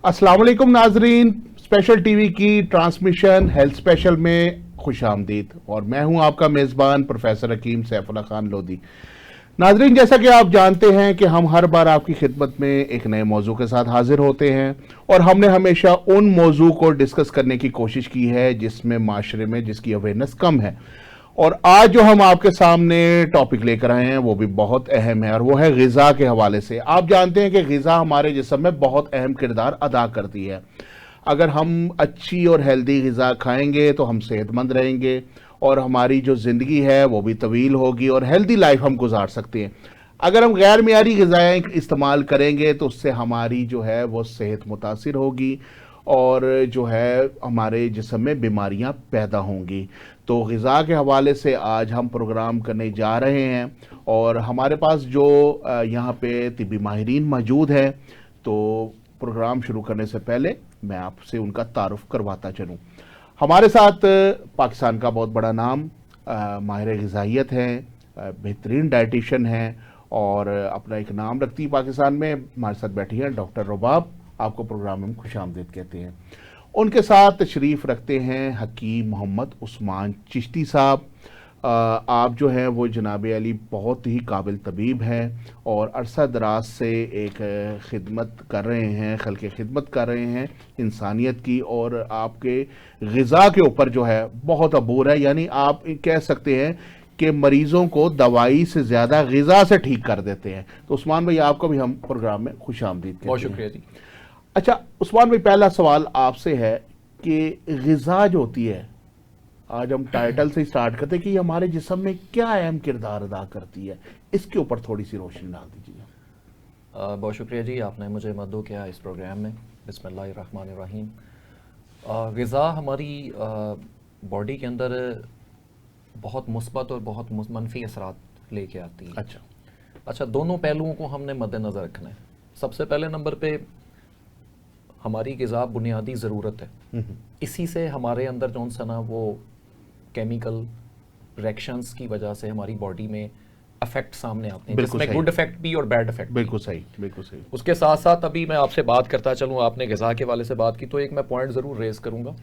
अस्सलाम वालेकुम नाजरीन, स्पेशल टीवी की ट्रांसमिशन हेल्थ स्पेशल में खुश आमदीद। और मैं हूं आपका मेज़बान प्रोफेसर हकीम सैफुल्लाह खान लोधी। नाजरीन, जैसा कि आप जानते हैं कि हम हर बार आपकी खिदमत में एक नए मौजू के साथ हाजिर होते हैं और हमने हमेशा उन मौजू को डिस्कस करने की कोशिश की है जिसमें माशरे में जिसकी अवेयरनेस कम है। और आज जो हम आपके सामने टॉपिक लेकर आए हैं वो भी बहुत अहम है और वो है ग़िज़ा के हवाले से। आप जानते हैं कि ग़िज़ा हमारे जिस्म में बहुत अहम किरदार अदा करती है। अगर हम अच्छी और हेल्दी ग़िज़ा खाएंगे तो हम सेहतमंद रहेंगे और हमारी जो ज़िंदगी है वो भी तवील होगी और हेल्दी लाइफ हम गुजार सकते हैं। अगर हम गैर मियारी ग़िज़ाएँ इस्तेमाल करेंगे तो उससे हमारी जो है वो सेहत मुतासिर होगी और जो है हमारे जिस्म में बीमारियां पैदा होंगी। तो ग़िज़ा के हवाले से आज हम प्रोग्राम करने जा रहे हैं और हमारे पास जो यहाँ पे तिब्बी माहिरीन मौजूद हैं। तो प्रोग्राम शुरू करने से पहले मैं आपसे उनका तारुफ करवाता चलूँ। हमारे साथ पाकिस्तान का बहुत बड़ा नाम माहिर ग़िज़ाइयत हैं, बेहतरीन डाइटिशन हैं और अपना एक नाम रखती है पाकिस्तान में। हमारे साथ बैठी हैं डॉक्टर रुबाब, आपको प्रोग्राम में खुशामदीद कहते हैं। उनके साथ तशरीफ़ रखते हैं हकीम मोहम्मद उस्मान चिश्ती साहब। आप जो हैं वो जनाब अली बहुत ही काबिल तबीब हैं और अरसा दराज से एक खिदमत कर रहे हैं, खल्क़ खिदमत कर रहे हैं इंसानियत की, और आपके ग़िज़ा के ऊपर जो है बहुत अबूर है। यानी आप कह सकते हैं कि मरीज़ों को दवाई से ज़्यादा ग़िज़ा से ठीक कर देते हैं। तो उस्मान भाई, आपको भी हम प्रोग्राम में खुशामदीद कहते हैं। बहुत शुक्रिया जी। अच्छा उस्मान भाई, पहला सवाल आपसे है कि ग़िज़ा जो होती है, आज हम टाइटल से स्टार्ट करते हैं कि हमारे जिस्म में क्या अहम किरदार अदा करती है, इसके ऊपर थोड़ी सी रोशनी डाल दीजिए। बहुत शुक्रिया जी, आपने मुझे मददो किया इस प्रोग्राम में। बिस्मिल्लाहिर्रहमानिर्रहीम। ग़िज़ा हमारी बॉडी के अंदर बहुत मुस्बत और बहुत मनफी असरात लेके आती है। अच्छा, दोनों पहलुओं को हमने मद्देनज़र रखना है। सबसे पहले नंबर पे हमारी ग़िज़ा बुनियादी ज़रूरत है। इसी से हमारे अंदर जो सा ना वो केमिकल रिएक्शंस की वजह से हमारी बॉडी में इफेक्ट सामने आते हैं, जिसमें गुड इफेक्ट भी और बैड इफेक्ट। बिल्कुल सही, बिल्कुल सही। उसके साथ साथ अभी मैं आपसे बात करता चलूँ, आपने ग़िज़ा के वाले से बात की तो एक मैं पॉइंट ज़रूर रेज़ करूँगा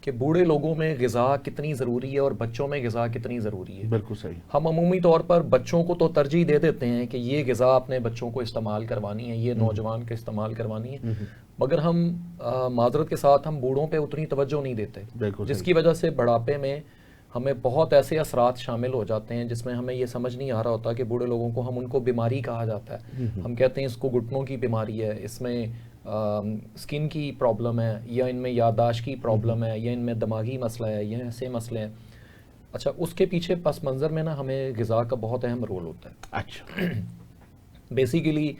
कि बूढ़े लोगों में ग़िज़ा कितनी ज़रूरी है और बच्चों में ग़िज़ा कितनी ज़रूरी है। बिल्कुल सही। हम अमूमी तौर पर बच्चों को तो तरजीह दे देते हैं कि ये ग़िज़ा अपने बच्चों को इस्तेमाल करवानी है, ये नौजवान को इस्तेमाल करवानी है, मगर हम माजरत के साथ हम बूढ़ों पे उतनी तवज्जो नहीं देते, जिसकी वजह से बुढ़ापे में हमें बहुत ऐसे असरात शामिल हो जाते हैं जिसमें हमें ये समझ नहीं आ रहा होता कि बूढ़े लोगों को हम उनको बीमारी कहा जाता है। हम कहते हैं इसको घुटनों की बीमारी है, इसमें स्किन की प्रॉब्लम है, या इनमें याददाश्त की प्रॉब्लम है, या इनमें दिमागी मसला है, या ऐसे मसले हैं। अच्छा, उसके पीछे पस मंज़र में ना हमें ग़िज़ा का बहुत अहम रोल होता है। अच्छा, बेसिकली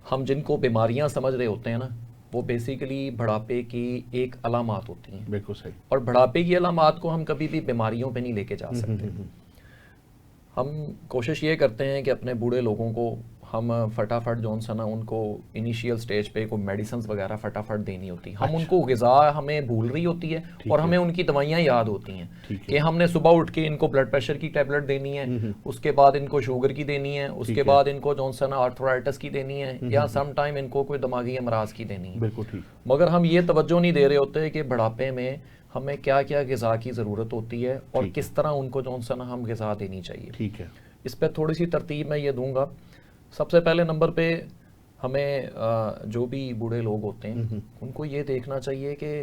हम जिनको बीमारियां समझ रहे होते हैं ना, वो बेसिकली बुढ़ापे की एक अलामात होती हैं। बिल्कुल सही। और बुढ़ापे की अलामात को हम कभी भी बीमारियों पे नहीं लेके जा सकते। हम कोशिश ये करते हैं कि अपने बूढ़े लोगों को हम फटाफट जो सा ना उनको इनिशियल स्टेज पे कोई मेडिसिन्स वगैरह फटाफट देनी होती है। हम उनको ग़िज़ा हमें भूल रही होती है और हमें उनकी दवाइयाँ याद होती हैं कि हमने सुबह उठ के इनको ब्लड प्रेशर की टैबलेट देनी है, उसके बाद इनको शुगर की देनी है, उसके बाद इनको जो सा ना आर्थराइटिस की देनी है, या सम टाइम इनको कोई दिमागी अमराज की देनी है। बिल्कुल ठीक। मगर हम ये तवज्जो नहीं दे रहे होते कि बुढ़ापे में हमें क्या क्या ग़िज़ा की ज़रूरत होती है और किस तरह उनको जो सा ना हम ग़िज़ा देनी चाहिए। ठीक है। इस पर थोड़ी सी तरतीब मैं ये दूंगा। सबसे पहले नंबर पे हमें जो भी बूढ़े लोग होते हैं उनको ये देखना चाहिए कि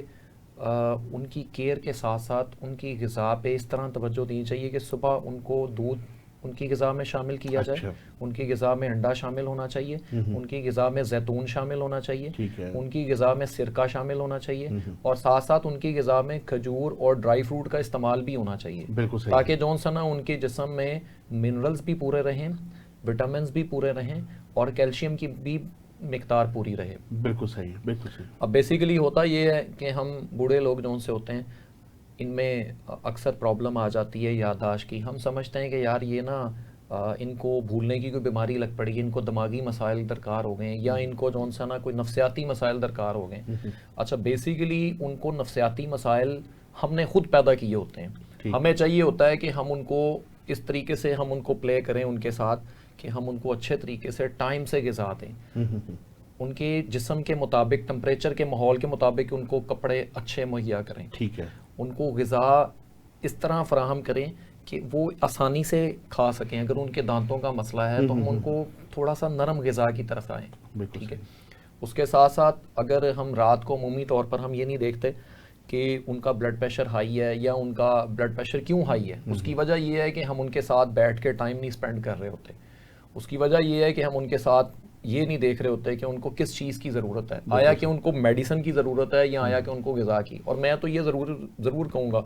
उनकी केयर के साथ साथ उनकी ग़िज़ा पे इस तरह तवज्जो देनी चाहिए कि सुबह उनको दूध उनकी ग़िज़ा में शामिल किया जाए, उनकी ग़िज़ा में अंडा शामिल होना चाहिए, उनकी ग़िज़ा में जैतून शामिल होना चाहिए, उनकी ग़िज़ा में सिरका शामिल होना चाहिए, और साथ साथ उनकी ग़िज़ा में खजूर और ड्राई फ्रूट का इस्तेमाल भी होना चाहिए, ताकि जौन सा ना उनके जिस्म में मिनरल्स भी पूरे रहें, विटामिन भी पूरे रहें और कैल्शियम की भी मिकदार पूरी रहे। बिल्कुल सही, बिल्कुल सही। अब बेसिकली होता ये है कि हम बूढ़े लोग जो से होते हैं, इनमें अक्सर प्रॉब्लम आ जाती है याददाश्त की। हम समझते हैं कि यार ये ना इनको भूलने की कोई बीमारी लग पड़ी, इनको दिमागी मसाइल दरकार हो गए, या इनको जो सा ना कोई नफ्सियाती मसाइल दरकार हो गए। अच्छा, बेसिकली उनको नफ्सियाती मसाइल हमने खुद पैदा किए होते हैं। हमें चाहिए होता है कि हम उनको इस तरीके से हम उनको प्ले करें उनके साथ कि हम उनको अच्छे तरीके से टाइम से ग़िज़ा दें। उनके जिस्म के मुताबिक, टेम्परेचर के, माहौल के मुताबिक उनको कपड़े अच्छे मुहैया करें। ठीक है। उनको ग़िज़ा इस तरह फराहम करें कि वो आसानी से खा सकें। अगर उनके दांतों का मसला है तो हम उनको थोड़ा सा नरम ग़िज़ा की तरफ आएँ। ठीक है। उसके साथ साथ अगर हम रात को अमूमी तौर पर हम ये नहीं देखते कि उनका ब्लड प्रेशर हाई है या उनका ब्लड प्रेशर क्यों हाई है, उसकी वजह ये है कि हम उनके साथ बैठ के टाइम नहीं स्पेंड कर रहे होते। उसकी वजह ये है कि हम उनके साथ ये नहीं देख रहे होते कि उनको किस चीज़ की ज़रूरत है, आया कि उनको मेडिसिन की ज़रूरत है या आया कि उनको ग़िज़ा की। और मैं तो ये ज़रूर कहूँगा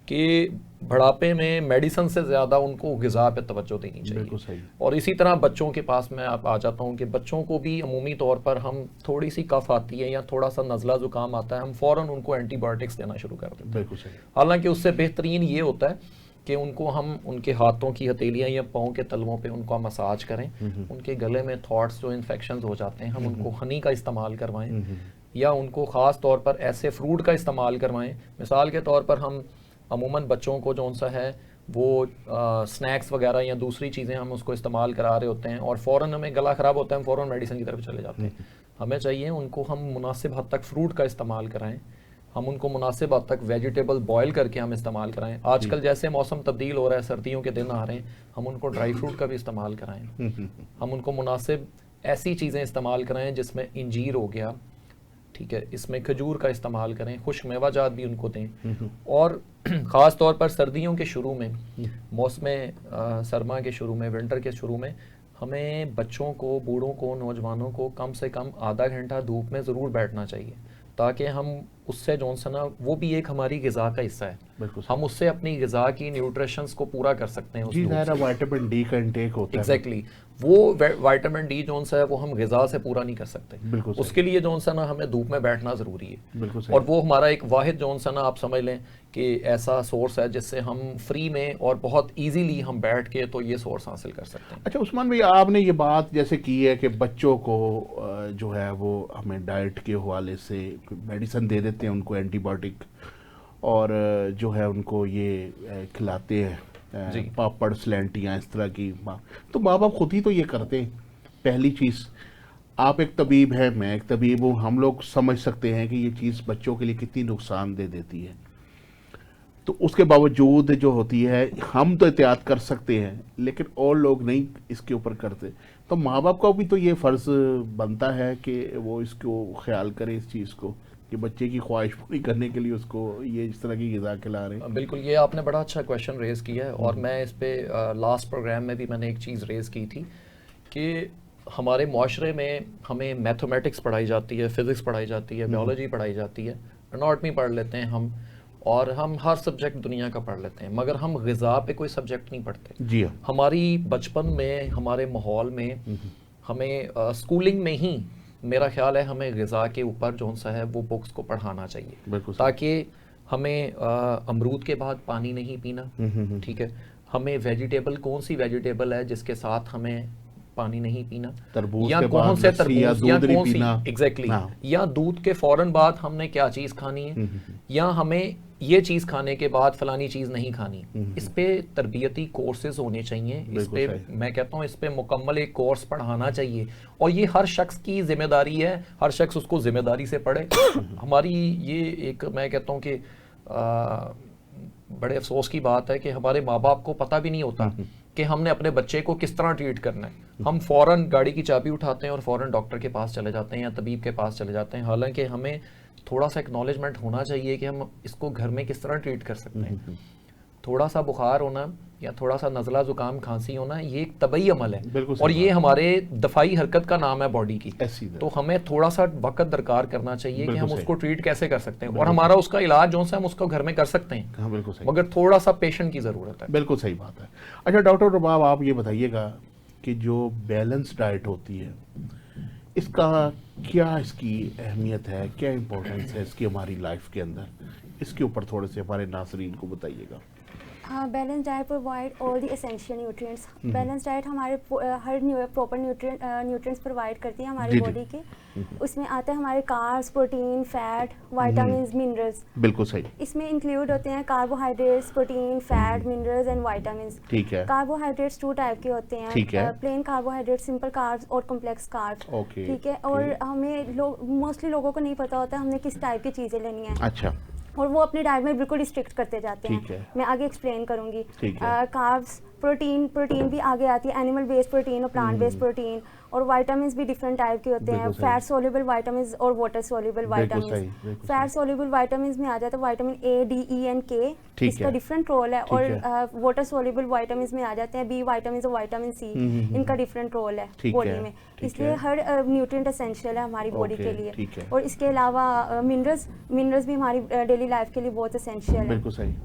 कि बुढ़ापे में मेडिसिन से ज़्यादा उनको ग़िज़ा पे तवज्जो देनी चाहिए। और इसी तरह बच्चों के पास मैं आप आ जाता हूँ कि बच्चों को भी अमूमी तौर पर हम थोड़ी सी कफ आती है या थोड़ा सा नज़ला ज़ुकाम आता है, हम फ़ौरन उनको एंटीबायोटिक्स देना शुरू कर देते हैं। हालांकि उससे बेहतरीन ये होता है कि उनको हम उनके हाथों की हथेलियाँ या पाँव के तलवों पे उनको मसाज करें। उनके गले में थॉट्स जो इन्फेक्शंस हो जाते हैं, हम उनको हनी का इस्तेमाल करवाएं या उनको ख़ास तौर पर ऐसे फ्रूट का इस्तेमाल करवाएं। मिसाल के तौर पर हम अमूमन बच्चों को जो सा है वो स्नैक्स वगैरह या दूसरी चीज़ें हम उसको इस्तेमाल करा रहे होते हैं और फ़ौरन हमें गला ख़राब होता है, हम फ़ौरन मेडिसिन की तरफ चले जाते हैं। हमें चाहिए उनको हम मुनासिब हद तक फ्रूट का इस्तेमाल कराएं, हम उनको मुनासिब हद तक वेजिटेबल बॉयल करके हम इस्तेमाल कराएं। आजकल जैसे मौसम तब्दील हो रहा है, सर्दियों के दिन आ रहे हैं, हम उनको ड्राई फ्रूट का भी इस्तेमाल कराएं। हम उनको मुनासिब ऐसी चीज़ें इस्तेमाल कराएं जिसमें इंजीर हो गया, ठीक है, इसमें खजूर का इस्तेमाल करें, खुश्क मेवाजात भी उनको दें। और ख़ास तौर पर सर्दियों के शुरू में, मौसम सरमा के शुरू में, विंटर के शुरू में, हमें बच्चों को, बूढ़ों को, नौजवानों को कम से कम आधा घंटा धूप में ज़रूर बैठना चाहिए, ताकि हम उससे जो सा ना, वो भी एक हमारी ग़िज़ा का हिस्सा है, हम उससे अपनी ग़िज़ा की न्यूट्रिशंस को पूरा कर सकते हैं। जी, विटामिन डी का इंटेक होता है। एग्जैक्टली, वो विटामिन डी जो सा है वो हम ग़िज़ा से पूरा नहीं कर सकते। उसके लिए जो सा ना हमें धूप में बैठना ज़रूरी है। और वो हमारा एक वाहिद जो सा ना आप समझ लें कि ऐसा सोर्स है जिससे हम फ्री में और बहुत इजीली हम बैठ के तो ये सोर्स हासिल कर सकते हैं। अच्छा उस्मान भाई, आपने ये बात जैसे की है कि बच्चों को जो है वो हमें डाइट के हवाले से मेडिसिन दे देते हैं, उनको एंटीबायोटिक, और जो है उनको ये खिलाते हैं पापड़, स्लैंटियाँ, इस तरह की। तो माँ बाप खुद ही तो ये करते हैं। पहली चीज़, आप एक तबीब हैं, मैं एक तबीब हूँ, हम लोग समझ सकते हैं कि ये चीज़ बच्चों के लिए कितनी नुकसानदेह देती है। तो उसके बावजूद जो होती है, हम तो एहतियात कर सकते हैं लेकिन और लोग नहीं इसके ऊपर करते। तो माँ बाप का भी तो ये फ़र्ज़ बनता है कि वो इसको ख्याल करे, इस चीज़ को, कि बच्चे की ख्वाहिश पूरी करने के लिए उसको ये इस तरह की ग़िज़ा खिला रहे हैं। बिल्कुल, ये आपने बड़ा अच्छा क्वेश्चन रेज़ किया है। और मैं इस पे लास्ट प्रोग्राम में भी मैंने एक चीज़ रेज़ की थी कि हमारे माशरे में हमें मैथमेटिक्स पढ़ाई जाती है, फ़िज़िक्स पढ़ाई जाती है, बायोलॉजी पढ़ाई जाती है, एनाटॉमी पढ़ लेते हैं हम, और हम हर सब्जेक्ट दुनिया का पढ़ लेते हैं, मगर हम ग़िज़ा पे कोई सब्जेक्ट नहीं पढ़ते। जी हाँ। हमारी बचपन में, हमारे माहौल में, हमें स्कूलिंग में ही मेरा ख्याल है हमें ग़िज़ा के ऊपर जो सा है वो बुक्स को पढ़ाना चाहिए, ताकि हमें अमरूद के बाद पानी नहीं पीना, ठीक है, हमें वेजिटेबल, कौन सी वेजिटेबल है जिसके साथ हमें पानी नहीं पीना, या कौन से तरबूज या कौन सी, एग्जैक्टली, या दूध के फ़ौरन बाद हमने क्या चीज़ खानी है, या हमें ये चीज़ खाने के बाद फलानी चीज़ नहीं खानी। इस पे तरबियती कोर्सेज होने चाहिए, इस पे मैं कहता हूँ इस पे मुकम्मल एक कोर्स पढ़ाना चाहिए, और ये हर शख्स की जिम्मेदारी है, हर शख्स उसको जिम्मेदारी से पढ़े। हमारी ये एक, मैं कहता हूँ कि बड़े अफसोस की बात है कि हमारे माँ बाप को पता भी नहीं होता कि हमने अपने बच्चे को किस तरह ट्रीट करना है। हम फ़ौरन गाड़ी की चाबी उठाते हैं और फ़ौरन डॉक्टर के पास चले जाते हैं या तबीब के पास चले जाते हैं, हालांकि हमें थोड़ा सा एक्नॉलेजमेंट होना चाहिए कि हम इसको घर में किस तरह ट्रीट कर सकते हैं। थोड़ा सा बुखार होना या थोड़ा सा नज़ला ज़ुकाम खांसी होना, ये एक तबई अमल है और ये हमारे दफ़ाई हरकत का नाम है बॉडी की। तो हमें थोड़ा सा वक्त दरकार करना चाहिए कि हम उसको ट्रीट कैसे कर सकते हैं, और हमारा उसका इलाज जो सा हम उसको घर में कर सकते हैं, मगर थोड़ा सा पेशेंट की ज़रूरत है। बिल्कुल सही बात है। अच्छा डॉक्टर रुबाब, आप ये बताइएगा कि जो बैलेंस डाइट होती है, इसका क्या, इसकी अहमियत है, क्या इम्पोर्टेंस है इसकी हमारी लाइफ के अंदर, इसके ऊपर थोड़े से हमारे नाज़रीन को बताइएगा। Balance diet provide all the essential nutrients. Balance diet हमारे हर प्रॉपर न्यूट्रिएंट्स प्रोवाइड करती है हमारी बॉडी के। उसमें आता है हमारे carbs, protein, fat, vitamins, minerals. बिल्कुल सही। इसमें इंक्लूड होते हैं carbohydrates, protein, fat, minerals and vitamins. ठीक है। कार्बोहाइड्रेट्स 2 टाइप के होते हैं। ठीक है। प्लेन कार्बोहाइड्रेट, सिंपल कार्ब्स और कॉम्प्लेक्स कार्ब्स। ओके। ठीक है। और हमें मोस्टली लोगों को नहीं पता होता हमने किस टाइप की चीज़ें लेनी है। अच्छा। और वो अपनी डाइट में बिल्कुल रिस्ट्रिक्ट करते जाते ठीक हैं। है। मैं आगे एक्सप्लेन करूंगी। ठीक है। कार्ब्स, प्रोटीन भी आगे आती है, एनिमल बेस्ड प्रोटीन और प्लांट बेस्ड प्रोटीन। और विटामिन्स भी डिफरेंट टाइप के होते हैं, फैट सोल्यूबल विटामिन्स और water soluble vitamins. Fat soluble vitamins में आ जाता है vitamin A, D, E and के, इसका डिफरेंट रोल है। और वाटर सोल्यूबल विटामिन्स में आ जाते हैं बी विटामिन्स और विटामिन सी, इनका डिफरेंट रोल है बॉडी में। इसलिए हर न्यूट्रिएंट एसेंशियल है हमारी बॉडी के लिए। और इसके अलावा मिनरल्स भी हमारी डेली लाइफ के लिए बहुत एसेंशियल है। बिल्कुल सही।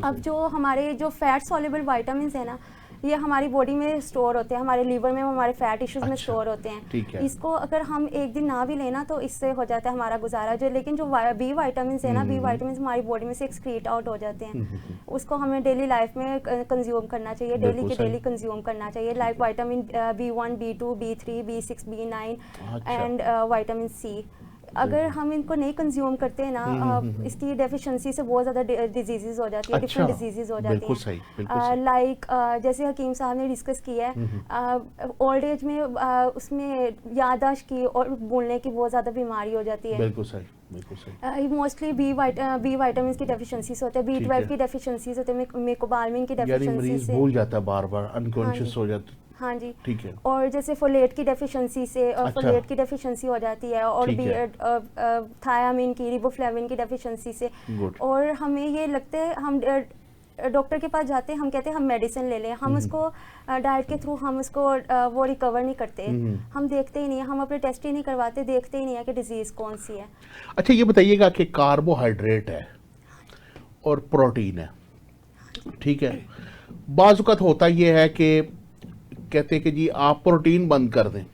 अब जो हमारे जो फैट सॉल्युबल विटामिन्स है ना, ये हमारी बॉडी में स्टोर होते हैं, हमारे लीवर में, हमारे फैट टिश्यूज में स्टोर होते हैं। ठीक है। इसको अगर हम एक दिन ना भी लेना तो इससे हो जाता है हमारा गुजारा। जो लेकिन जो बी विटामिन्स है ना, बी विटामिन्स हमारी बॉडी में से एक्सक्रीट आउट हो जाते हैं। उसको हमें डेली लाइफ में कंज्यूम करना चाहिए, डेली के डेली कंज्यूम करना चाहिए। Like vitamin B1, B2, B3, B6, B9 and vitamin C. अगर हम इनको नहीं कंज्यूम करते हैं ना, इसकी डेफिशिएंसी से बहुत ज़्यादा डिजीजेज हो जाती है, डिफरेंट डिजीजेज हो जाती हैं। लाइक जैसे हकीम साहब ने डिस्कस किया है, ओल्ड एज में उसमें याददाश्त की और भूलने की बहुत ज़्यादा बीमारी हो जाती है। बिल्कुल सही, बिल्कुल सही। मोस्टली बी विटामिन की डेफिशिएंसीज होते हैं, B12 की डेफिशिएंसीज होते हैं, मेकोबालमिन की डेफिशिएंसी से भूल जाता है, बार-बार अनकॉन्शियस हो जाता है। हाँ जी। ठीक है। और जैसे फोलेट की डेफिशिएंसी से फोलेट की डेफिशिएंसी हो जाती है, और थायामीन की, रिबोफ्लेविन की डेफिशिएंसी से। और हमें ये लगता है, हम डॉक्टर के पास जाते हैं, हम कहते हैं हम मेडिसिन ले लें, हम उसको डाइट के थ्रू हम उसको वो रिकवर नहीं करते। हम देखते ही नहीं है, हम अपने टेस्ट ही नहीं करवाते, देखते ही नहीं है कि डिजीज कौन सी है। अच्छा, ये बताइएगा कि कार्बोहाइड्रेट है और प्रोटीन है, ठीक है। बाज़ होता ये है कि कहते हैं कि जी आप प्रोटीन बंद कर दें,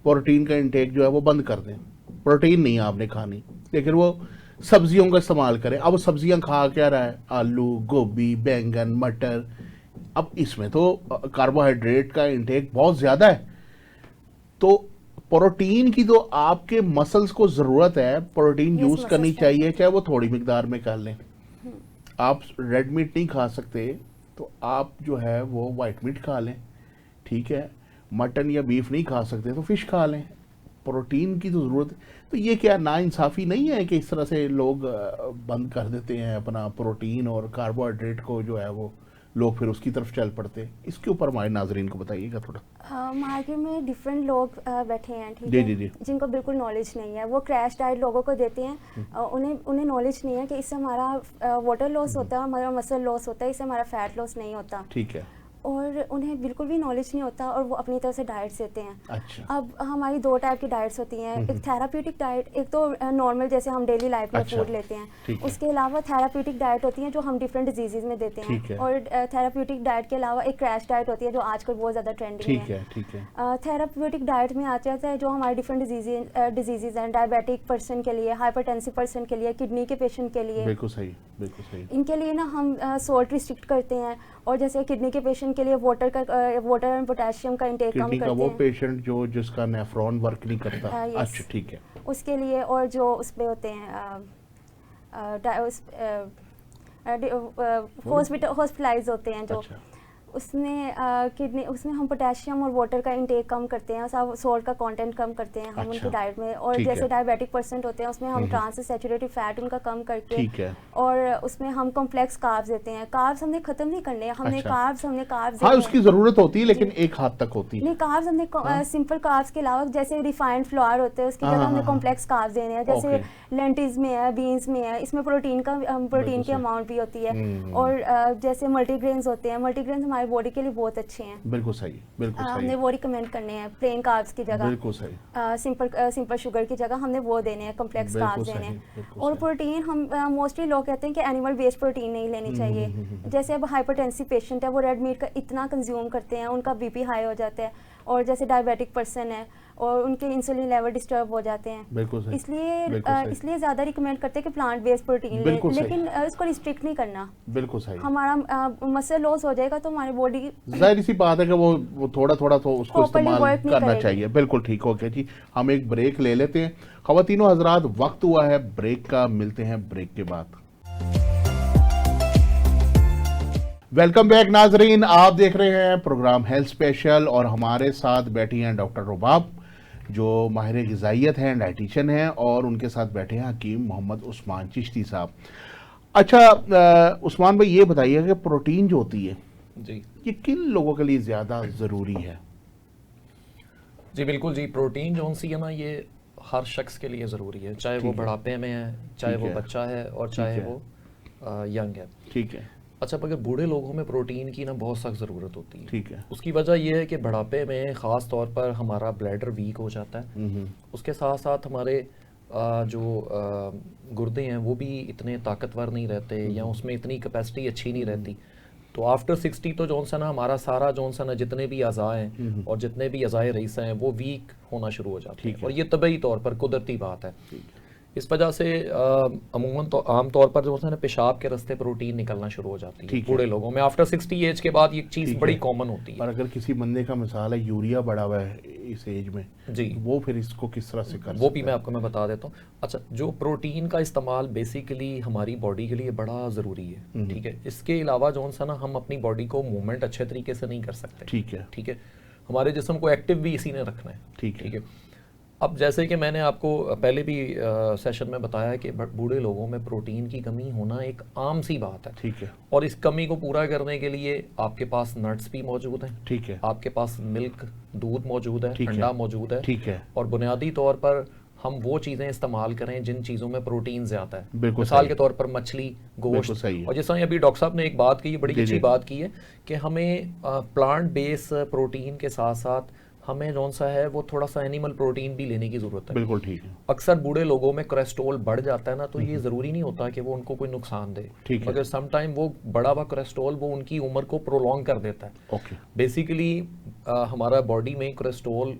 प्रोटीन का इंटेक जो है वो बंद कर दें, प्रोटीन नहीं आपने खानी, लेकिन वो सब्जियों का इस्तेमाल करें। अब सब्जियां खा क्या रहा है, आलू, गोभी, बैंगन, मटर। अब इसमें तो कार्बोहाइड्रेट का इंटेक बहुत ज़्यादा है, तो प्रोटीन की तो आपके मसल्स को ज़रूरत है, प्रोटीन यूज़ करनी चाहिए, चाहे वो थोड़ी मिकदार में कर लें। आप रेड मीट नहीं खा सकते तो आप जो है वो वाइट मीट खा लें, ठीक है। मटन या बीफ नहीं खा सकते तो फिश खा लें, प्रोटीन की तो ज़रूरत है। तो ये क्या नाइंसाफ़ी नहीं है कि इस तरह से लोग बंद कर देते हैं अपना प्रोटीन और कार्बोहाइड्रेट को, जो है वो लोग फिर उसकी तरफ चल पड़ते हैं? इसके ऊपर हमारे नाजरीन को बताइएगा थोड़ा। मार्केट में डिफरेंट लोग बैठे हैं, ठीक जी है, जी जी, जिनको बिल्कुल नॉलेज नहीं है, वो क्रैश डाइट लोगों को देते हैं। उन्हें नॉलेज नहीं है कि इससे हमारा वाटर लॉस होता है, हमारा मसल लॉस होता है, इससे हमारा फैट लॉस नहीं होता, ठीक है। और उन्हें बिल्कुल भी नॉलेज नहीं होता, और वो अपनी तरफ से डाइट्स देते हैं। अच्छा। अब हमारी 2 टाइप की डाइट्स होती हैं, एक थेराप्यूटिक डाइट, एक तो नॉर्मल जैसे हम डेली लाइफ में फूड लेते हैं। उसके अलावा थेराप्यूटिक डाइट होती है जो हम डिफरेंट डिजीजेज में देते हैं। और थेराप्यूटिक डाइट के अलावा एक क्रैश डाइट होती है जो आजकल बहुत ज़्यादा ट्रेंडिंग है। ठीक है। थेराप्यूटिक डाइट में आ जाता है जो हमारे डिफरेंट डिजीजेज हैं, डायबिटिक पर्सन के लिए, हाइपरटेंसिव पर्सन के लिए, किडनी के पेशेंट के लिए। बिल्कुल सही, बिल्कुल सही। इनके लिए ना हम सॉल्ट रिस्ट्रिक्ट करते हैं, और जैसे किडनी के पेशेंट के लिए वाटर एंड पोटेशियम का इंटेक कम करते हैं। किडनी का वो पेशेंट जो जिसका नेफ्रॉन वर्क नहीं करता। अच्छा, ठीक है। उसके लिए, और जो उस पे होते हैं हॉस्पिटलाइज होते हैं जो, उसमें किडनी, उसमें हम पोटेशियम और वाटर का इंटेक कम करते हैं, सॉल्ट का कंटेंट कम करते हैं हम उनकी डाइट में। और जैसे डायबिटिक पर्सन होते हैं उसमें हम ट्रांस सैचुरेटेड फैट उनका कम करके, और उसमें हम कॉम्प्लेक्स कार्ब्स देते हैं। कार्ब्स हमने खत्म नहीं करने, हमने कार्ब्स हाँ, उसकी जरूरत होती है लेकिन एक हद तक होती है। नहीं, कार्ब्स हमने सिंपल कार्ब्स के अलावा जैसे रिफाइंड फ्लोर होते हैं उसकी जगह हमने कॉम्प्लेक्स कार्ब्स देने हैं, जैसे लेंटिल्स में है, बीन्स में है, इसमें प्रोटीन की अमाउंट भी होती है। और जैसे मल्टीग्रेन्स होते हैं, मल्टीग्रेन्स हमारे बॉडी के लिए बहुत अच्छे हैं। बिल्कुल सही, बिल्कुल सही। हमने वो रिकमेंड करने हैं, प्लेन कार्ब्स की जगह। बिल्कुल सही। सिंपल शुगर की जगह हमने वो देने हैं, कॉम्प्लेक्स कार्ब्स देने हैं। और प्रोटीन हम मोस्टली लोग कहते हैं कि एनिमल बेस्ड प्रोटीन नहीं लेनी चाहिए। जैसे अब हाइपरटेंसिव पेशेंट है, वो रेड मीट का इतना कंज्यूम करते हैं, उनका बीपी हाई हो जाता है। और जैसे डायबिटिक पर्सन है, और उनके इंसुलिन लेवल डिस्टर्ब हो जाते हैं। बिल्कुल सही। इसलिए बिल्कुल सही। इसलिए ज़्यादा रिकमेंड करते हैं कि प्लांट बेस्ड प्रोटीन लें, बिल्कुल सही। लेकिन इसको रिस्ट्रिक्ट नहीं करना। बिल्कुल सही। हमारा मसल लॉस हो जाएगा तो हमारी बॉडी जाहिर सी बात है कि वो थोड़ा थोड़ा तो उसको Properly इस्तेमाल work नहीं करना करेगी। चाहिए। बिल्कुल ठीक हो गया जी। हम एक ब्रेक ले लेते हैं। ख़वातीनो हज़रात, वक्त हुआ है ब्रेक का, मिलते हैं ब्रेक के बाद। वेलकम बैक नाजरीन, आप देख रहे हैं प्रोग्राम हेल्थ स्पेशल और हमारे साथ बैठी हैं डॉक्टर रुबाब जो माहिर ग़िज़ाइयत हैं, डाइटिशियन हैं, और उनके साथ बैठे हैं हकीम मोहम्मद उस्मान चिश्ती साहब। अच्छा उस्मान भाई, ये बताइए कि प्रोटीन जो होती है जी ये किन लोगों के लिए ज़्यादा ज़रूरी है? जी बिल्कुल जी, प्रोटीन जो सी है ना, ये हर शख्स के लिए ज़रूरी है, चाहे वो ठीक है। बुढ़ापे में है, चाहे ठीक वो है। बच्चा है, और ठीक चाहे है। वो यंग है। ठीक है। अच्छा, मगर बूढ़े लोगों में प्रोटीन की ना बहुत सख्त ज़रूरत होती है। ठीक है। उसकी उसकी वजह यह है कि बुढ़ापे में ख़ास तौर पर हमारा ब्लैडर वीक हो जाता है। उसके साथ साथ हमारे जो गुर्दे हैं वो भी इतने ताकतवर नहीं रहते, या उसमें इतनी कैपेसिटी अच्छी नहीं रहती। तो आफ्टर 60 तो जौन सा ना हमारा सारा जौन सा ना जितने भी अज़ा हैं और जितने भी अज़ाए रईसा हैं वो वीक होना शुरू हो जाते हैं, और ये तबई तौर पर कुदरती बात है। इस वजह से अमूमन तो आम तौर पर जो है ना पेशाब के रास्ते प्रोटीन निकलना शुरू हो जाती है ठीक है। बूढ़े लोगों में। आफ्टर 60 एज के बाद ये चीज़ ठीक बड़ी है। कॉमन होती है। और अगर किसी बंदे का मिसाल है यूरिया बढ़ा हुआ है इस एज में, जी, वो फिर इसको किस तरह से कर वो भी सकता है? मैं बता देता हूँ। अच्छा, जो प्रोटीन का इस्तेमाल बेसिकली हमारी बॉडी के लिए बड़ा ज़रूरी है, ठीक है। इसके अलावा जो सा ना हम अपनी बॉडी को मूवमेंट अच्छे तरीके से नहीं कर सकते। ठीक है। ठीक है, हमारे जिस्म को एक्टिव भी इसी ने रखना है। ठीक है। ठीक है। अब जैसे कि मैंने आपको पहले भी सेशन में बताया कि बूढ़े लोगों में प्रोटीन की कमी होना एक आम सी बात है। ठीक है। और इस कमी को पूरा करने के लिए आपके पास नट्स भी मौजूद हैं, ठीक है। आपके पास मिल्क दूध मौजूद है, ठीक है। अंडा मौजूद है, ठीक है। और बुनियादी तौर पर हम वो चीज़ें इस्तेमाल करें जिन चीज़ों में प्रोटीन ज़्यादा है। बिल्कुल मिसाल सही के तौर पर मछली, बिल्कुल गोश्त। सही है। और जैसा अभी डॉक्टर साहब ने एक बात की, बड़ी जी, अच्छी जी। बात की है कि हमें प्लांट बेस प्रोटीन के साथ साथ हमें जौन सा है वो थोड़ा सा एनिमल प्रोटीन भी लेने की ज़रूरत है। बिल्कुल ठीक है। अक्सर बूढ़े लोगों में कोलेस्ट्रॉल बढ़ जाता है ना, तो ये ज़रूरी नहीं होता कि वो उनको कोई नुकसान दे, ठीक है। मगर सम टाइम वो बढ़ा हुआ कोलेस्ट्रॉल वो उनकी उम्र को प्रोलॉन्ग कर देता है। ओके। बेसिकली हमारा बॉडी में कोलेस्ट्रॉल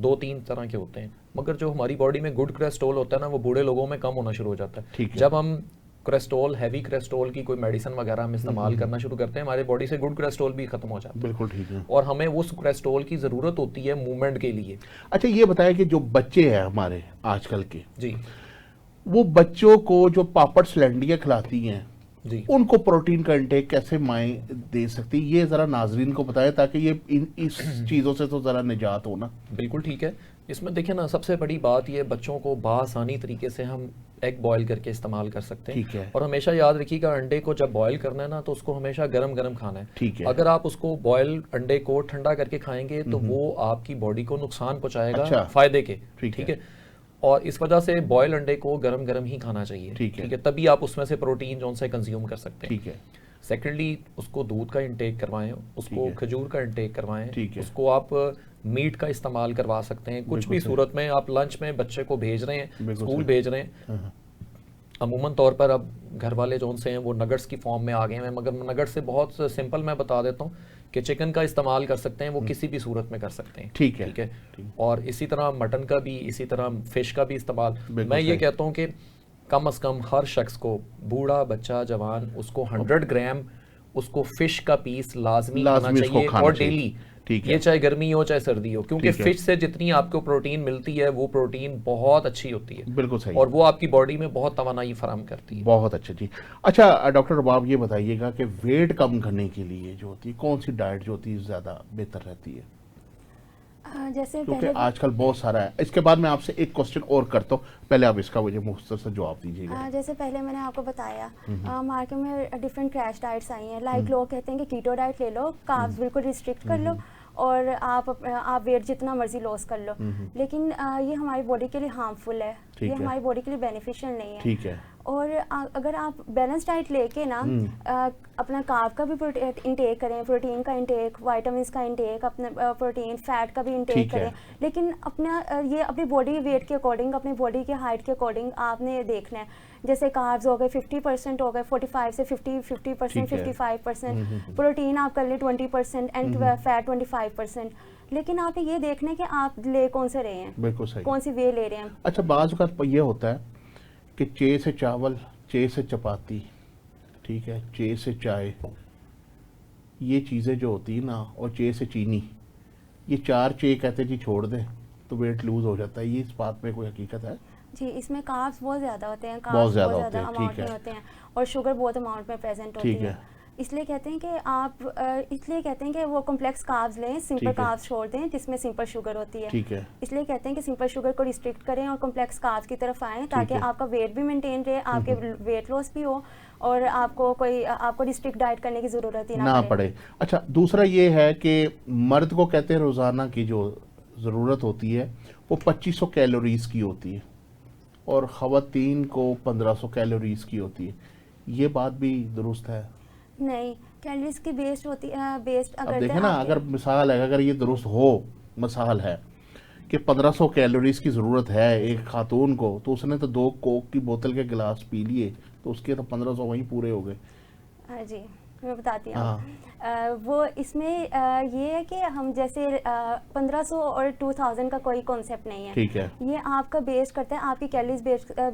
2-3 तरह के होते हैं, मगर जो हमारी बॉडी में गुड कोलेस्ट्रॉल होता है ना, वो बूढ़े लोगों में कम होना शुरू हो जाता है। ठीक है। जब हम कोलेस्ट्रॉल, हैवी कोलेस्ट्रॉल की कोई मेडिसिन वगैरह हम इस्तेमाल करना शुरू करते हैं, हमारे बॉडी से गुड कोलेस्ट्रॉल भी खत्म हो जाता है, बिल्कुल ठीक है। और हमें उस कोलेस्ट्रॉल की ज़रूरत होती है मूवमेंट के लिए। अच्छा ये बताया कि जो बच्चे हैं हमारे आजकल के, जी वो बच्चों को जो पापड़ स्लैंडियाँ खिलाती हैं, जी उनको प्रोटीन का इंटेक कैसे माएँ दे सकती, ये ज़रा नाजरीन को बताएं ताकि ये इस चीज़ों से तो ज़रा निजात हो ना। बिल्कुल ठीक है। इसमें देखिए ना, सबसे बड़ी बात ये, बच्चों को बासानी तरीके से हम एग बॉयल करके इस्तेमाल कर सकते हैं। ठीक है। और हमेशा याद रखिएगा, अंडे को जब बॉयल करना है ना, तो उसको हमेशा गरम गरम खाना है। ठीक है। अगर आप उसको बॉयल अंडे को ठंडा करके खाएंगे तो वो आपकी बॉडी को नुकसान पहुंचाएगा, अच्छा। फायदे के। ठीक ठीक है। है। और इस वजह से बॉयल अंडे को गरम गरम ही खाना चाहिए। ठीक है। तभी आप उसमें से प्रोटीन जो से कंज्यूम कर सकते हैं। ठीक है। सेकेंडली, उसको दूध का इंटेक करवाएं, ठीक उसको है। खजूर का इंटेक करवाएं, ठीक है। उसको आप मीट का इस्तेमाल करवा सकते हैं। कुछ बिल्कुल भी सही। सूरत में आप लंच में बच्चे को भेज रहे हैं, बिल्कुल स्कूल सही। भेज रहे हैं, हाँ। अमूमन तौर पर अब घर वाले जो से हैं वो नगट्स की फॉर्म में आ गए हैं, मगर नगट्स से बहुत सिंपल मैं बता देता हूँ कि चिकन का इस्तेमाल कर सकते हैं, वो किसी भी सूरत में कर सकते हैं। ठीक है। ठीक है। और इसी तरह मटन का भी, इसी तरह फिश का भी इस्तेमाल। बिल्कुल मैं ये सही। कहता हूँ कि कम अज़ कम हर शख्स को, बूढ़ा, बच्चा, जवान, उसको 100 ग्राम उसको फिश का पीस लाजमी खाना लाजमी उसको चाहिए, खाना और चाहिए। डेली। ठीक है। ये चाहे गर्मी हो चाहे सर्दी हो, क्योंकि ठीक है। फिश से जितनी आपको प्रोटीन मिलती है वो प्रोटीन बहुत अच्छी होती है, बिल्कुल सही। और वो आपकी बॉडी में बहुत तवानाई फराहम करती है। बहुत अच्छा जी। अच्छा डॉक्टर रुबाब, ये बताइएगा कि वेट कम करने के लिए जो होती है, कौन सी डाइट जो होती है ज़्यादा बेहतर रहती है? जैसे क्योंकि पहले आजकल बहुत सारा है। इसके बाद मैं आपसे एक क्वेश्चन और करता हूँ, पहले आप इसका मुझे मुख्तसर से जवाब दीजिएगा। जैसे पहले मैंने आपको बताया, मार्केट में डिफरेंट क्रैश डाइट्स आई हैं। लाइक लोग कहते हैं कि कीटो डाइट ले लो, कार्ब्स बिल्कुल रिस्ट्रिक्ट कर लो, और आप वेट जितना मर्जी लॉस कर लो, लेकिन ये हमारी बॉडी के लिए हार्मफुल है, ठीक ये है। हमारी बॉडी के लिए बेनिफिशियल नहीं है। ठीक है। और अगर आप बैलेंस डाइट लेके ना अपना कार्ब का भी इंटेक करें, प्रोटीन का इंटेक, विटामिन्स का इंटेक, अपने प्रोटीन फैट का भी इंटेक ठीक है। करें, लेकिन अपना ये अपनी बॉडी वेट के अकॉर्डिंग, अपनी बॉडी के हाइट के अकॉर्डिंग आपने देखना है। जैसे कार्ब्स हो गए 50% हो गए, 45 से 50% ठीक है। 55%, प्रोटीन आप कर ले 20% एंड फैट 25%। लेकिन आपने ये देखना है कि आप ले कौन से रहे हैं, बिल्कुल सही। कौन सी वे ले रहे हैं। अच्छा, बाज़ औक़ात ये होता है कि चे से चावल, चे से चपाती, ठीक है, चे से चाय, ये चीज़ें जो होती है ना, और चे से चीनी, ये 4 चे कहते हैं जी छोड़ दें तो वेट लूज हो जाता है, ये इस बात में कोई हकीकत है? जी, इसमें कार्ब्स बहुत ज़्यादा होते हैं, बहुत कार्ब्स ज़्यादा बहुत होते ज़्यादा हैं, अमाउंट ठीक में है। होते हैं और शुगर बहुत अमाउंट में प्रेजेंट होती ठीक है। है। इसलिए कहते हैं कि आप इसलिए कहते हैं कि वो कॉम्प्लेक्स कार्ब्स लें, सिंपल ठीक है। कार्ब्स छोड़ दें जिसमें सिंपल शुगर होती है। ठीक है। इसलिए कहते हैं कि सिंपल शुगर को रिस्ट्रिक्ट करें और कॉम्प्लेक्स कार्ब्स की तरफ आएँ, ताकि है। आपका वेट भी मेंटेन रहे, आपके वेट लॉस भी हो और आपको रिस्ट्रिक्ट डाइट करने की ज़रूरत ही ना ना पड़े। अच्छा, दूसरा ये है कि मर्द को कहते हैं रोज़ाना की जो ज़रूरत होती है वो 2500 कैलोरीज़ की होती है और ख़वातीन को 1500 कैलोरीज़ की होती है, ये बात भी दुरुस्त है? नहीं, कैलोरीज की बेस्ड होती है, बेस्ड अब अगर देखें ना, अगर मिसाल है, अगर ये दुरुस्त हो, मिसाल है कि 1500 कैलोरीज़ की ज़रूरत है एक खातून को, तो उसने तो 2 कोक की बोतल के गिलास पी लिए, तो उसके तो 1500 वहीं पूरे हो गए। हाँ जी, मैं बताती हूँ। हाँ। वो इसमें ये है कि हम जैसे 1500 और 2000 का कोई कॉन्सेप्ट नहीं है। ठीक है। ये आपका बेस करता है, आपकी कैलोरीज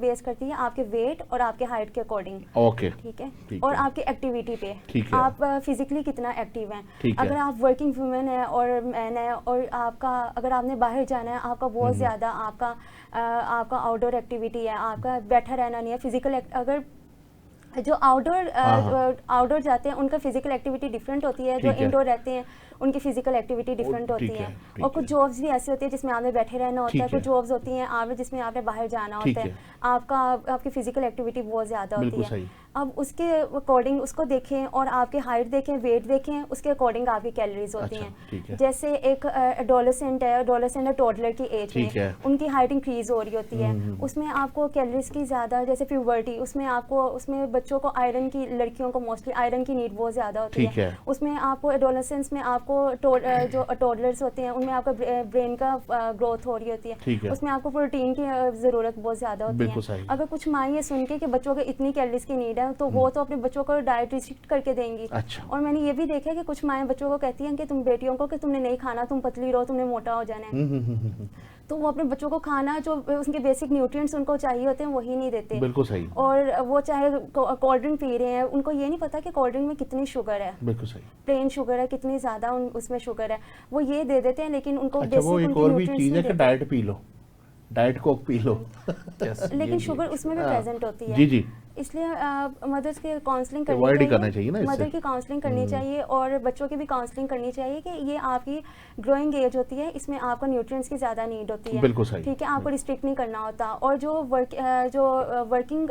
बेस करती है आपके वेट और आपके हाइट के अकॉर्डिंग। ओके। ठीक है। ठीक और है। आपकी एक्टिविटी पे, ठीक है। आप फिजिकली कितना एक्टिव हैं। ठीक है। अगर आप वर्किंग वुमेन है और मैन है और आपका अगर आपने बाहर जाना है, आपका बहुत ज़्यादा आपका आउटडोर एक्टिविटी है, आपका बैठा रहना नहीं है, फिजिकल अगर जो आउटडोर जाते हैं उनका फिजिकल एक्टिविटी डिफरेंट होती है, जो ठीक है। इंडोर रहते हैं उनकी फिजिकल एक्टिविटी डिफरेंट होती ठीक है। है, ठीक और कुछ है। जॉब्स भी ऐसी होती है जिसमें आपने बैठे रहना होता ठीक है, है। कुछ जॉब्स होती हैं आपने जिसमें आपने बाहर जाना ठीक होता है, है। आपकी फिजिकल एक्टिविटी बहुत ज़्यादा होती बिल्कुल है। सही। अब उसके अकॉर्डिंग उसको देखें और आपकी हाइट देखें, वेट देखें, उसके अकॉर्डिंग आपकी कैलोरीज होती अच्छा, ठीक है। हैं। जैसे एक एडोलेसेंट है टोडलर की एज ठीक है। में, उनकी हाइट इंक्रीज हो रही होती है, उसमें आपको कैलोरीज की ज़्यादा, जैसे प्यूबर्टी, उसमें बच्चों को आयरन की, लड़कियों को मोस्टली आयरन की नीड बहुत ज़्यादा होती ठीक है। उसमें आपको एडोलेसेंस में आपको जो टोडलर्स होते हैं उनमें आपका ब्रेन का ग्रोथ हो रही होती ठीक है, है। उसमें आपको प्रोटीन की ज़रूरत बहुत ज़्यादा होती बिल्कुल है। सही। अगर कुछ माँ ये सुन के कि बच्चों को इतनी कैलोरीज की नीड है तो वो तो अपने बच्चों को डाइट रिस्ट्रिक्ट करके देंगी। अच्छा। और मैंने ये भी देखा है कि कुछ माएँ बच्चों को कहती हैं कि तुम बेटियों को कि तुमने नहीं खाना, तुम पतली रहो, तुमने मोटा हो जाना है। तो वो अपने बच्चों को खाना जो उनके बेसिक न्यूट्रिएंट्स उनको चाहिए होते हैं वही नहीं देते। बिल्कुल सही। और वो चाहे कोल्ड ड्रिंक पी रहे हैं, उनको ये नहीं पता कि कोल्ड ड्रिंक में कितनी शुगर है, बिल्कुल सही। प्लेन शुगर है, कितनी ज़्यादा उसमें शुगर है, वो ये दे देते हैं, लेकिन उनको अच्छा, वो बेसिक एक उनके और भी न्यूट्रिएंट्स चीज़ है नहीं कि देते। Diet P low, diet Coke P low. लेकिन शुगर उसमें भी प्रेजेंट होती है। जी जी। इसलिए मदर्स की काउंसलिंग करनी Avoid ही चाहिए, करना चाहिए ना इससे। मदर की काउंसलिंग करनी चाहिए और बच्चों की भी काउंसलिंग करनी चाहिए कि ये आपकी ग्रोइंग एज होती है, इसमें आपको न्यूट्रिएंट्स की ज़्यादा नीड होती है। बिल्कुल सही। ठीक है, आपको रिस्ट्रिक्ट नहीं करना होता। और जो वर्किंग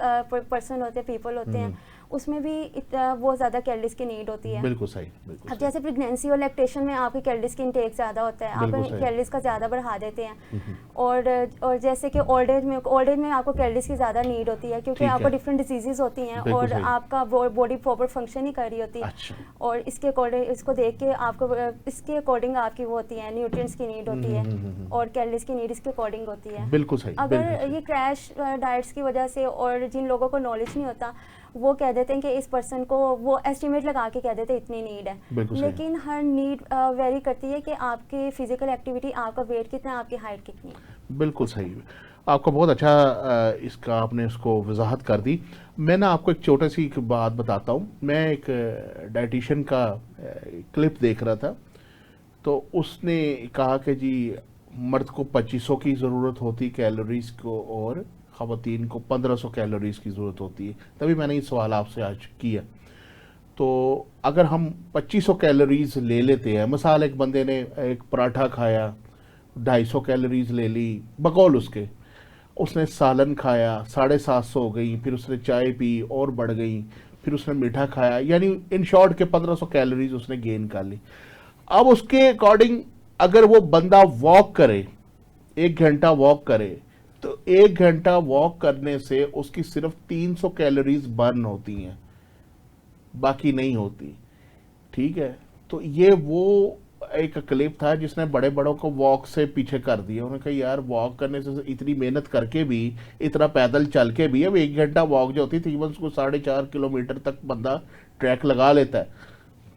पर्सन होते हैं, पीपल होते हैं, उसमें भी बहुत ज़्यादा कैलोरीज की नीड होती है। बिल्कुल सही। बिल्कुल अब सही। जैसे प्रेगनेंसी और लैक्टेशन में आपकी कैलोरीज की इंटेक ज़्यादा होता है, बिल्कुल आप सही। कैलोरीज का ज़्यादा बढ़ा देते हैं। और जैसे कि ओल्ड एज में आपको कैलोरीज की ज़्यादा नीड होती है, क्योंकि ठीक आपको है। डिफरेंट डिजीजेज होती हैं बिल्कुल और सही। आपका बॉडी प्रॉपर फंक्शन नहीं कर रही होती। अच्छा। और इसके अकॉर्डिंग, इसको देख के आपको इसके अकॉर्डिंग आपकी वो होती है, न्यूट्रिएंट्स की नीड होती है और कैलोरीज की नीड इसके अकॉर्डिंग होती है। बिल्कुल सही। अगर बिल्कुल सही। ये क्रैश डाइट्स की वजह से, और जिन लोगों को नॉलेज नहीं होता वो कह देते हैं कि इस पर्सन को, वो एस्टिमेट लगा के कह देते हैं इतनी नीड बिल्कुल है, सही। लेकिन हर नीड वेरी करती है कि आपकी फिजिकल एक्टिविटी, आपका वेट कितना, आपकी हाइट कितनी है। बिल्कुल सही। आपका बहुत अच्छा इसका आपने उसको वजाहत कर दी। मैं ना आपको एक छोटी सी बात बताता हूँ। मैं एक डाइटिशियन का क्लिप देख रहा था, तो उसने कहा कि जी मर्द को 2500 की ज़रूरत होती कैलोरीज को और ख़वातीन को 1500 कैलोरीज की ज़रूरत होती है। तभी मैंने ये सवाल आपसे आज किया। तो अगर हम 2500 कैलोरीज ले लेते हैं, मिसाल एक बंदे ने एक पराठा खाया, 250 कैलोरीज ले ली बकौल उसने सालन खाया, 750 हो गई, फिर उसने चाय पी और बढ़ गई, फिर उसने मीठा खाया, यानी इन शॉर्ट के 1500 कैलोरीज उसने गेन कर ली। अब उसके अकॉर्डिंग अगर वो बंदा वॉक करे, 1 घंटा वॉक करे, तो 1 घंटा वॉक करने से उसकी सिर्फ 300 कैलोरीज बर्न होती हैं, बाकी नहीं होती। ठीक है, तो ये वो एक क्लिप था जिसने बड़े बड़ों को वॉक से पीछे कर दिया। उन्होंने कहा यार वॉक करने से इतनी मेहनत करके भी, इतना पैदल चल के भी, अब 1 घंटा वॉक जो होती थी तकरीबन उसको 4.5 किलोमीटर तक बंदा ट्रैक लगा लेता है,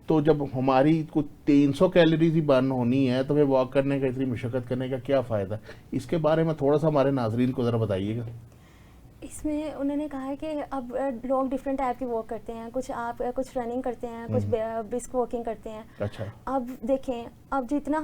तो जब हमारी कुछ 300 कैलोरीज ही बर्न होनी है तो फिर वॉक करने का, इतनी मशक्क़त करने का क्या फ़ायदा? इसके बारे में थोड़ा सा हमारे नाजरीन को ज़रा बताइएगा। इसमें उन्होंने कहा है कि अब लोग डिफरेंट टाइप की वॉक करते हैं, कुछ रनिंग करते हैं, कुछ ब्रिस्क वॉकिंग करते हैं। अच्छा। अब देखें, अब जितना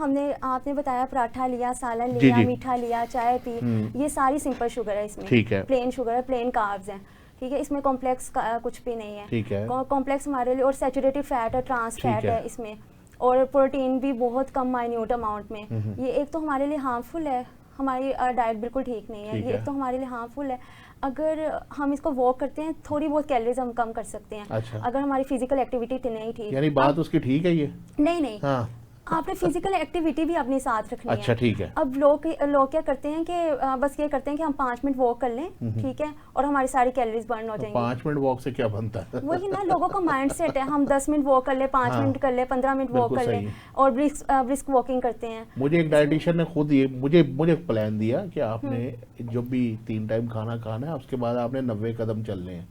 आपने बताया, पराठा लिया, सालन जी, लिया, जी। मीठा लिया, चाय पी, ये सारी सिंपल शुगर है इसमें। ठीक है। प्लेन शुगर है, प्लेन कार्ब्स हैं, ठीक है, इसमें कॉम्प्लेक्स कुछ भी नहीं है। ठीक है। कॉम्प्लेक्स हमारे लिए, और सैचुरेटेड फैट है, ट्रांस ठीक फैट है इसमें, और प्रोटीन भी बहुत कम माइन्यूट अमाउंट में। ये एक तो हमारे लिए हार्मफुल है, हमारी डाइट बिल्कुल ठीक नहीं है। ठीक ये है। एक तो हमारे लिए हार्मफुल है। अगर हम इसको वॉक करते हैं, थोड़ी बहुत कैलोरीज हम कम कर सकते हैं। अच्छा। अगर हमारी फिजिकल एक्टिविटी नहीं ठीक, यानी बात उसकी ठीक है ये? नहीं, हाँ। आपने फिजिकल एक्टिविटी भी अपने साथ रखनी है। अच्छा, ठीक है। अब लोग क्या करते हैं कि बस ये करते हैं कि हम 5 मिनट वॉक कर लें, ठीक है, और हमारी सारी कैलोरीज बर्न हो जाएंगी। 5 मिनट वॉक से क्या बनता है? वही ना, लोगों का माइंड सेट है, हम 10 मिनट वॉक कर ले, 5 हाँ, मिनट कर ले, 15 मिनट वॉक बिल्कुल कर ले, सही है। और ब्रिस्क वॉकिंग करते हैं। मुझे एक डाइटिशियन ने खुद ये मुझे प्लान दिया कि आपने जब भी 3 टाइम खाना खाना है, उसके बाद आपने 90 कदम चलने हैं।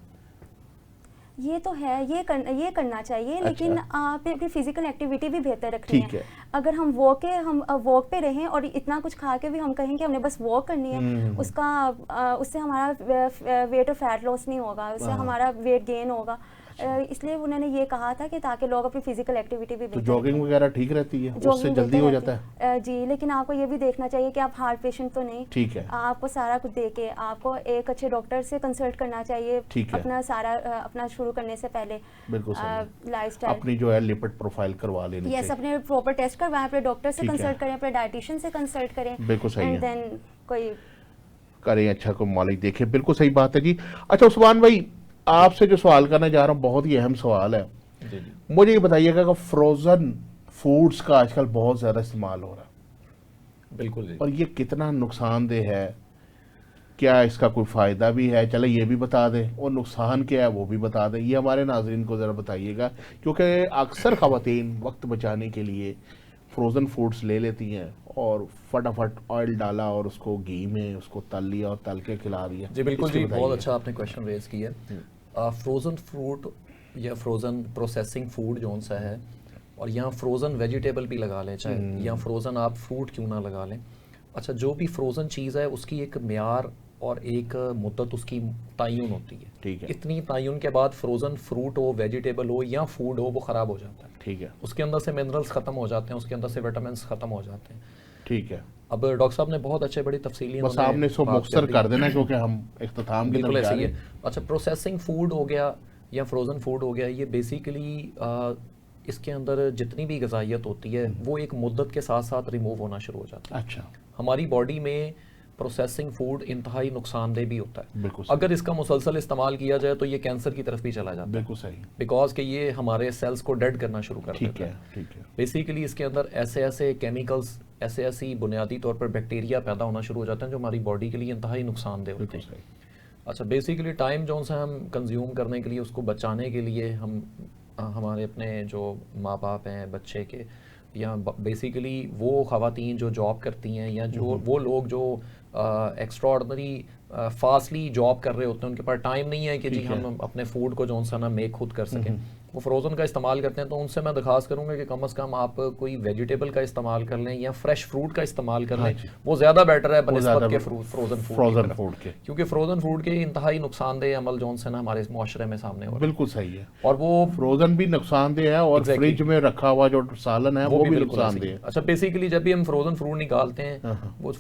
ये तो है, ये करना चाहिए, लेकिन आपने अपनी फिजिकल एक्टिविटी भी बेहतर रखनी ठीक है। अगर हम वॉक पे रहें और इतना कुछ खा के भी हम कहें कि हमने बस वॉक करनी है, उससे हमारा वेट और फैट लॉस नहीं होगा, उससे हमारा वेट गेन होगा। इसलिए उन्होंने ये कहा था कि ताकि लोग अपनी फिजिकल एक्टिविटी भी तो बेहतर जॉगिंग वगैरह ठीक रहती है, उससे जॉगिंग जल्दी बेहतर हो रहती जाता है? जी, लेकिन आपको ये भी देखना चाहिए कि आप हार्ट पेशेंट तो नहीं। ठीक है। आपको सारा कुछ देके आपको एक अच्छे डॉक्टर से कंसल्ट करना चाहिए। ठीक है। अपना शुरू करने से पहले बिल्कुल सही। लाइफस्टाइल, अपनी जो है लिपिड प्रोफाइल करवा लेनी यस, चाहिए। अपने प्रॉपर टेस्ट करवाएं, अपने डॉक्टर से ठीक है। कंसल्ट करें, अपने डाइटिशियन से कंसल्ट करें, बिल्कुल सही एंड है। देन कोई करें, अच्छा को मालिक देखे। बिल्कुल सही बात है जी। अच्छा उस्मान भाई, आपसे जो सवाल करना चाह रहा हूँ बहुत ही अहम सवाल है। जी। मुझे ये बताइएगा कि फ्रोजन फूड्स का आजकल बहुत ज़्यादा इस्तेमाल हो रहा है, बिल्कुल जी। और ये कितना नुकसानदेह है? क्या इसका कोई फ़ायदा भी है? चले ये भी बता दें, और नुकसान क्या है वो भी बता दें। ये हमारे नाज़रीन को ज़रा बताइएगा, क्योंकि अक्सर ख़वातीन वक्त बचाने के लिए फ्रोज़न फूड्स ले लेती हैं और फटाफट ऑयल डाला और उसको घी में उसको तल लिया और तल के खिला दिया। जी बिल्कुल इसको जी, बताइए। बहुत अच्छा आपने क्वेश्चन रेज किया। फ्रोज़न फ्रूट या फ्रोज़न प्रोसेसिंग फूड जो सा है, और यहाँ फ्रोज़न वेजिटेबल भी लगा लें चाहे, या फ्रोज़न आप फ्रूट क्यों ना लगा लें। अच्छा, जो भी फ्रोज़न चीज़ है उसकी एक म्यार और एक मुद्दत उसकी तयन होती है। ठीक है। इतनी तयन के बाद फ्रोज़न फ्रूट हो, वेजिटेबल हो या फूड हो, वो ख़राब हो जाता है। ठीक है। उसके अंदर से मिनरल्स ख़त्म हो जाते हैं, उसके अंदर से विटामिन ख़त्म हो जाते हैं। ठीक है। अब डॉक्टर साहब ने बहुत अच्छे बड़ी तफसीली बस आपने इसको मुख्तसर कर देना, क्योंकि हम इख्तिताम की बिल्कुल तरफ जा ऐसे ही रहे है। हैं। अच्छा, प्रोसेसिंग फूड हो गया या फ्रोज़न फूड हो गया, ये बेसिकली इसके अंदर जितनी भी ग़िज़ाइयत होती है वो एक मुद्दत के साथ साथ रिमूव होना शुरू हो जाती है। अच्छा। हमारी बॉडी में प्रोसेसिंग फूड इंतहाई नुकसानदेह भी होता है। बिल्कुल सही। अगर इसका मुसलसल इस्तेमाल किया जाए तो ये कैंसर की तरफ भी चला जाता है, बिल्कुल सही। बिकॉज कि ये हमारे सेल्स को डेड करना शुरू कर ठीक देता है। है। ठीक है। बेसिकली इसके अंदर ऐसे केमिकल्स, ऐसी बुनियादी तौर पर बैक्टीरिया पैदा होना शुरू हो जाते हैं जो हमारी बॉडी के लिए इंतहाई नुकसानदेह होते बिल्कुल हैं। सही। अच्छा, बेसिकली टाइम जो सा हम कंज्यूम करने के लिए, उसको बचाने के लिए हम हमारे अपने जो माँ बाप हैं बच्चे के, या बेसिकली वो ख़वातीन जो जॉब करती हैं, या जो वो लोग जो एक्स्ट्रा ऑर्डनरी फास्टली जॉब कर रहे होते हैं, उनके पास टाइम नहीं है कि जी हम अपने फूड को जो सा ना मेक खुद कर सकें, वो फ्रोज़न का इस्तेमाल करते हैं। तो उनसे मैं दरख्वास्त करूँगा कि कम से कम आप कोई वेजिटेबल का इस्तेमाल कर लें या फ्रेश फ्रूट का इस्तेमाल कर लें, वो ज़्यादा बेटर है बनस्बत के फ्रोज़न फूड के, क्योंकि फ्रोज़न फूड के इंतहाई नुकसानदेह अमल जो से ना हमारे माशरे में सामने हो रहे हैं। बिल्कुल सही है। और वो फ्रोजन भी नुकसानदेह है, और फ्रिज में रखा हुआ जो सालन है वो भी बिल्कुल ऐसे ही नुकसानदेह है। है। अच्छा, बेसिकली जब भी हम फ्रोज़न फूड निकालते हैं, वो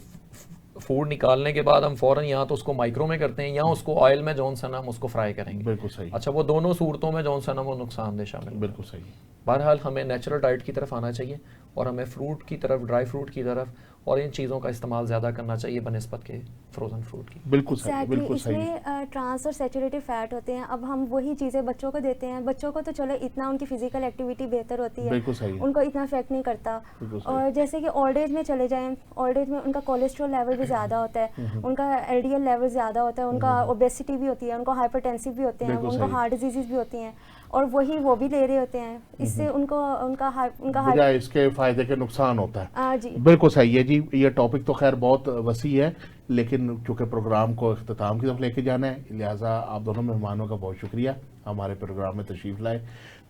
फूड निकालने के बाद हम फ़ौरन या तो उसको माइक्रो में करते हैं या उसको ऑयल में जौन सा ना हम उसको फ्राई करेंगे। बिल्कुल सही। अच्छा, वो दोनों सूरतों में जौन सा ना वो नुकसानदेह शामिल। बिल्कुल सही। बहरहाल हमें नेचुरल डाइट की तरफ आना चाहिए, और हमें फ्रूट की तरफ, ड्राई फ्रूट की तरफ, और इन चीज़ों का इस्तेमाल ज़्यादा करना चाहिए बनस्बत के फ्रोज़न फ्रूट की। बिल्कुल सही। बिल्कुल सही। इसमें ट्रांस और सैचुरेटेड फैट होते हैं। अब हम वही चीज़ें बच्चों को देते हैं, बच्चों को तो चलो इतना उनकी फिजिकल एक्टिविटी बेहतर होती है, बिल्कुल सही है। उनको इतना इफेक्ट नहीं करता। और जैसे कि ओल्ड एज में चले जाएं, ओल्ड एज में उनका कोलेस्ट्रॉल लेवल भी ज़्यादा होता है, उनका LDL लेवल ज़्यादा होता है, उनका ओबेसिटी भी होती है, उनको हाइपरटेंसिव भी होते हैं, उनको हार्ट डिजीज़ भी होती हैं। और वही वो भी ले रहे होते हैं, इससे उनको उनका हार्ट बजाय इसके फायदे के नुकसान होता है। जी बिल्कुल सही है जी। ये टॉपिक तो खैर बहुत वसी है, लेकिन चूंकि प्रोग्राम को अख्ताम की तरफ लेके जाना है, लिहाजा आप दोनों मेहमानों का बहुत शुक्रिया हमारे प्रोग्राम में तशरीफ़ लाए।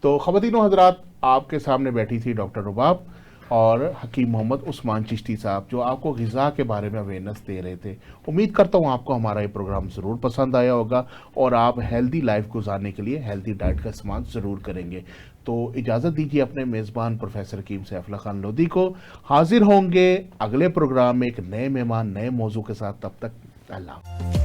तो ख़वातीनो हज़रात, आपके सामने बैठी थी डॉक्टर रुबाब और हकीम मोहम्मद उस्मान चिश्ती साहब, जो आपको ग़िज़ा के बारे में अवेयरनेस दे रहे थे। उम्मीद करता हूँ आपको हमारा ये प्रोग्राम ज़रूर पसंद आया होगा और आप हेल्दी लाइफ गुजारने के लिए हेल्दी डाइट का इस्तेमाल ज़रूर करेंगे। तो इजाज़त दीजिए अपने मेज़बान प्रोफेसर हकीम सैफुल्लाह खान लोधी को। हाजिर होंगे अगले प्रोग्राम में एक नए मेहमान, नए मौजू के साथ। तब तक अल्लाह।